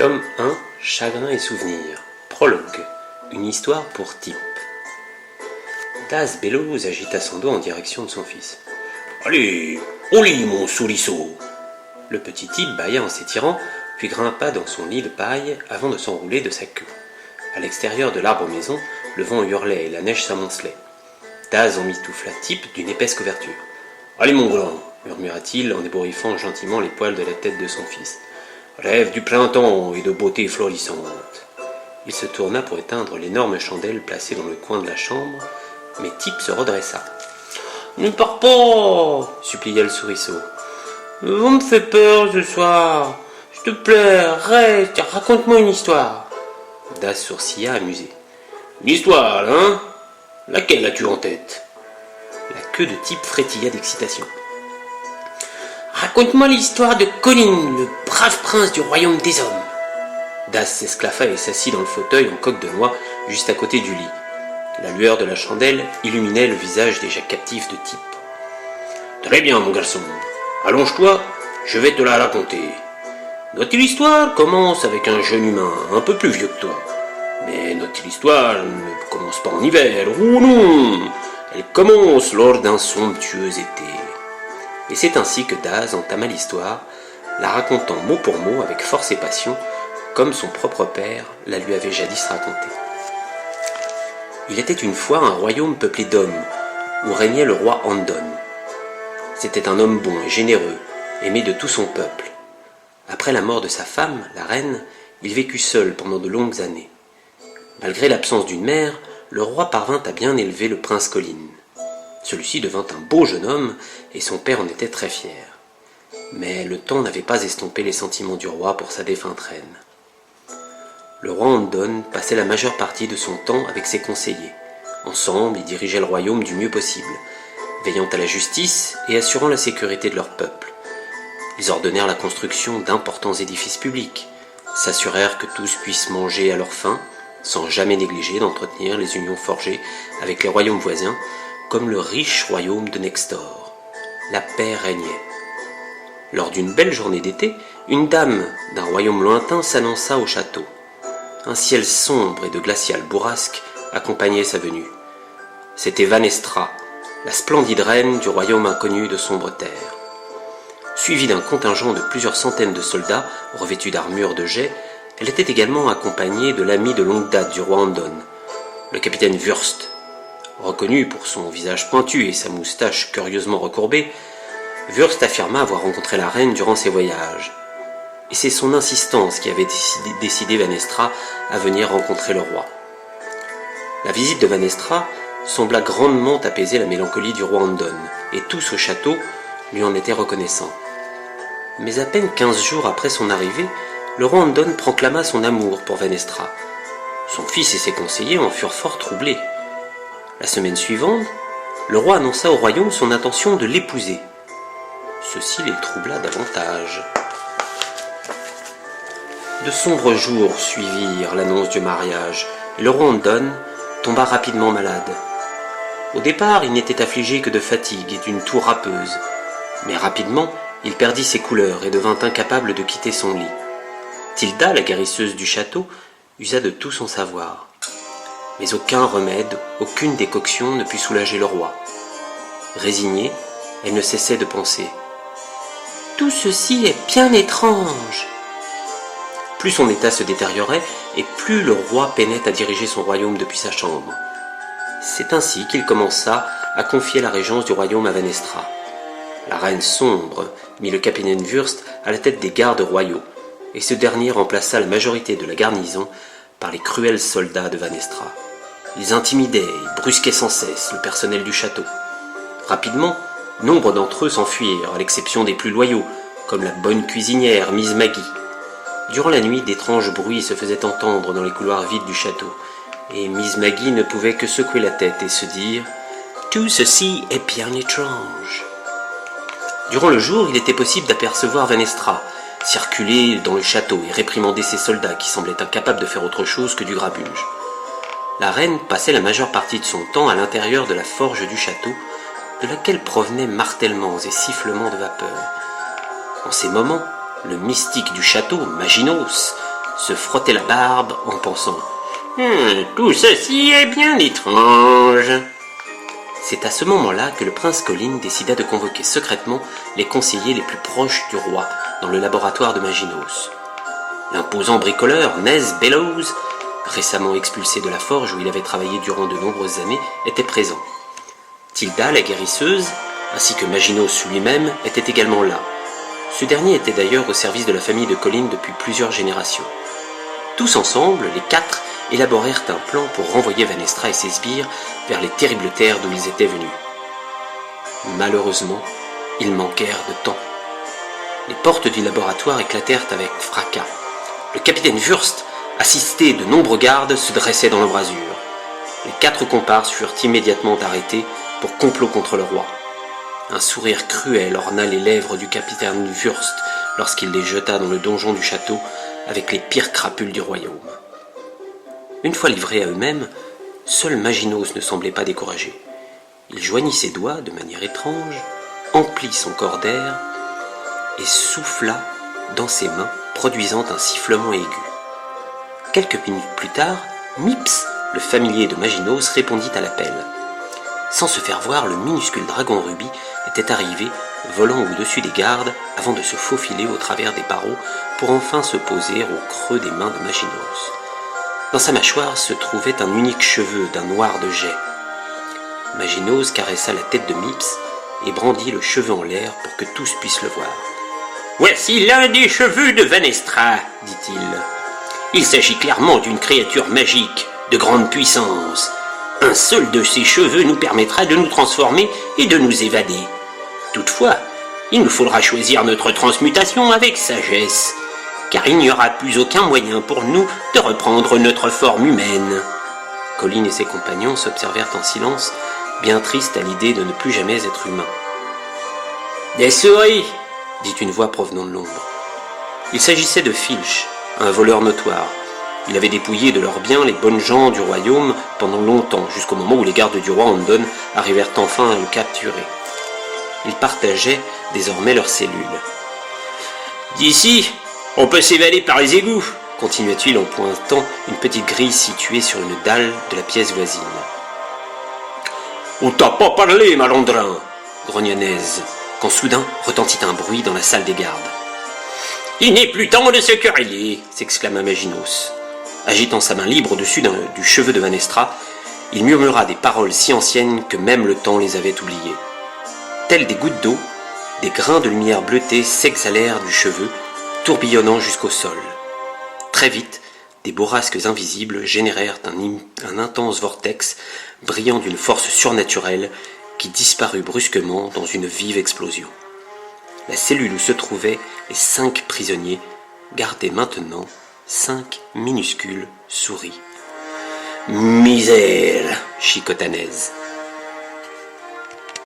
Tome 1, Chagrin et souvenirs. Prologue. Une histoire pour Tip. Daz Bellows agita son dos en direction de son fils. « Allez, au lit, mon sourisseau !» Le petit Tip bâilla en s'étirant, puis grimpa dans son lit de paille avant de s'enrouler de sa queue. À l'extérieur de l'arbre-maison, le vent hurlait et la neige s'amoncelait. Daz emmitoufla Tip d'une épaisse couverture. « Allez, mon grand !» murmura-t-il en ébouriffant gentiment les poils de la tête de son fils. Rêve du printemps et de beauté florissante. Il se tourna pour éteindre l'énorme chandelle placée dans le coin de la chambre, mais Tip se redressa. « Ne pars pas !» supplia le souriceau. « On me fait peur ce soir. S'il te plaît, reste, raconte-moi une histoire. » Daz sourcilla amusé. « Une histoire, hein ? Laquelle as-tu en tête ?» La queue de Tip frétilla d'excitation. Raconte-moi l'histoire de Colin, le brave prince du royaume des hommes. Daz s'esclaffa et s'assit dans le fauteuil en coque de noix, juste à côté du lit. La lueur de la chandelle illuminait le visage déjà captif de Tip. Très bien, mon garçon. Allonge-toi, je vais te la raconter. Notre histoire commence avec un jeune humain, un peu plus vieux que toi. Mais notre histoire ne commence pas en hiver, oh non! Elle commence lors d'un somptueux été. Et c'est ainsi que Daz entama l'histoire, la racontant mot pour mot avec force et passion, comme son propre père la lui avait jadis racontée. Il était une fois un royaume peuplé d'hommes, où régnait le roi Andon. C'était un homme bon et généreux, aimé de tout son peuple. Après la mort de sa femme, la reine, il vécut seul pendant de longues années. Malgré l'absence d'une mère, le roi parvint à bien élever le prince Colin. Celui-ci devint un beau jeune homme, et son père en était très fier. Mais le temps n'avait pas estompé les sentiments du roi pour sa défunte reine. Le roi Andon passait la majeure partie de son temps avec ses conseillers. Ensemble, ils dirigeaient le royaume du mieux possible, veillant à la justice et assurant la sécurité de leur peuple. Ils ordonnèrent la construction d'importants édifices publics, s'assurèrent que tous puissent manger à leur faim, sans jamais négliger d'entretenir les unions forgées avec les royaumes voisins, comme le riche royaume de Nextor. La paix régnait. Lors d'une belle journée d'été, une dame d'un royaume lointain s'annonça au château. Un ciel sombre et de glaciale bourrasque accompagnait sa venue. C'était Vanestra, la splendide reine du royaume inconnu de sombre terre. Suivie d'un contingent de plusieurs centaines de soldats revêtus d'armures de jet, elle était également accompagnée de l'ami de longue date du roi Andon, le capitaine Wurst. Reconnu pour son visage pointu et sa moustache curieusement recourbée, Wurst affirma avoir rencontré la reine durant ses voyages. Et c'est son insistance qui avait décidé Vanestra à venir rencontrer le roi. La visite de Vanestra sembla grandement apaiser la mélancolie du roi Andon, et tous au château lui en étaient reconnaissants. Mais à peine 15 jours après son arrivée, le roi Andon proclama son amour pour Vanestra. Son fils et ses conseillers en furent fort troublés. La semaine suivante, le roi annonça au royaume son intention de l'épouser. Ceci les troubla davantage. De sombres jours suivirent l'annonce du mariage, et le roi Andon tomba rapidement malade. Au départ, il n'était affligé que de fatigue et d'une toux râpeuse, mais rapidement, il perdit ses couleurs et devint incapable de quitter son lit. Tilda, la guérisseuse du château, usa de tout son savoir. Mais aucun remède, aucune décoction ne put soulager le roi. Résignée, elle ne cessait de penser. « Tout ceci est bien étrange !» Plus son état se détériorait, et plus le roi peinait à diriger son royaume depuis sa chambre. C'est ainsi qu'il commença à confier la régence du royaume à Vanestra. La reine sombre mit le capitaine Wurst à la tête des gardes royaux, et ce dernier remplaça la majorité de la garnison par les cruels soldats de Vanestra. Ils intimidaient et brusquaient sans cesse le personnel du château. Rapidement, nombre d'entre eux s'enfuirent, à l'exception des plus loyaux, comme la bonne cuisinière Miss Maggie. Durant la nuit, d'étranges bruits se faisaient entendre dans les couloirs vides du château, et Miss Maggie ne pouvait que secouer la tête et se dire « Tout ceci est bien étrange ». Durant le jour, il était possible d'apercevoir Vanestra, circuler dans le château et réprimander ses soldats qui semblaient incapables de faire autre chose que du grabuge. La reine passait la majeure partie de son temps à l'intérieur de la forge du château, de laquelle provenaient martèlements et sifflements de vapeur. En ces moments, le mystique du château, Maginos, se frottait la barbe en pensant « Tout ceci est bien étrange !» C'est à ce moment-là que le prince Colin décida de convoquer secrètement les conseillers les plus proches du roi dans le laboratoire de Maginos. L'imposant bricoleur Nez Bellows, récemment expulsé de la forge où il avait travaillé durant de nombreuses années, était présent. Tilda, la guérisseuse, ainsi que Maginos lui-même, étaient également là. Ce dernier était d'ailleurs au service de la famille de Colin depuis plusieurs générations. Tous ensemble, les quatre, élaborèrent un plan pour renvoyer Vanestra et ses sbires vers les terribles terres d'où ils étaient venus. Malheureusement, ils manquèrent de temps. Les portes du laboratoire éclatèrent avec fracas. Le capitaine Wurst, assisté de nombreux gardes, se dressait dans l'embrasure. Les quatre comparses furent immédiatement arrêtés pour complot contre le roi. Un sourire cruel orna les lèvres du capitaine Wurst lorsqu'il les jeta dans le donjon du château avec les pires crapules du royaume. Une fois livrés à eux-mêmes, seul Maginos ne semblait pas découragé. Il joignit ses doigts de manière étrange, emplit son corps d'air et souffla dans ses mains, produisant un sifflement aigu. Quelques minutes plus tard, Mips, le familier de Maginos, répondit à l'appel. Sans se faire voir, le minuscule dragon rubis était arrivé, volant au-dessus des gardes avant de se faufiler au travers des barreaux pour enfin se poser au creux des mains de Maginos. Dans sa mâchoire se trouvait un unique cheveu d'un noir de jais. Maginos caressa la tête de Mips et brandit le cheveu en l'air pour que tous puissent le voir. « Voici l'un des cheveux de Vanestra, dit-il. Il s'agit clairement d'une créature magique, de grande puissance. Un seul de ces cheveux nous permettra de nous transformer et de nous évader. Toutefois, il nous faudra choisir notre transmutation avec sagesse, car il n'y aura plus aucun moyen pour nous de reprendre notre forme humaine. » Colin et ses compagnons s'observèrent en silence, bien tristes à l'idée de ne plus jamais être humains. « Des souris !» dit une voix provenant de l'ombre. Il s'agissait de Filch, un voleur notoire. Il avait dépouillé de leurs biens les bonnes gens du royaume pendant longtemps, jusqu'au moment où les gardes du roi Andon arrivèrent enfin à le capturer. Ils partageaient désormais leurs cellules. « D'ici, on peut s'évader par les égouts !» continuait-il en pointant une petite grille située sur une dalle de la pièce voisine. « On t'a pas parlé, malandrin !» grogna Nez, quand soudain retentit un bruit dans la salle des gardes. « Il n'est plus temps de se quereller !» s'exclama Maginos. Agitant sa main libre au-dessus du cheveu de Vanestra, il murmura des paroles si anciennes que même le temps les avait oubliées. Tels des gouttes d'eau, des grains de lumière bleutée s'exhalèrent du cheveu, tourbillonnant jusqu'au sol. Très vite, des bourrasques invisibles générèrent un intense vortex brillant d'une force surnaturelle qui disparut brusquement dans une vive explosion. La cellule où se trouvaient les 5 prisonniers gardait maintenant 5 minuscules souris. « Misère !» chicota Nez.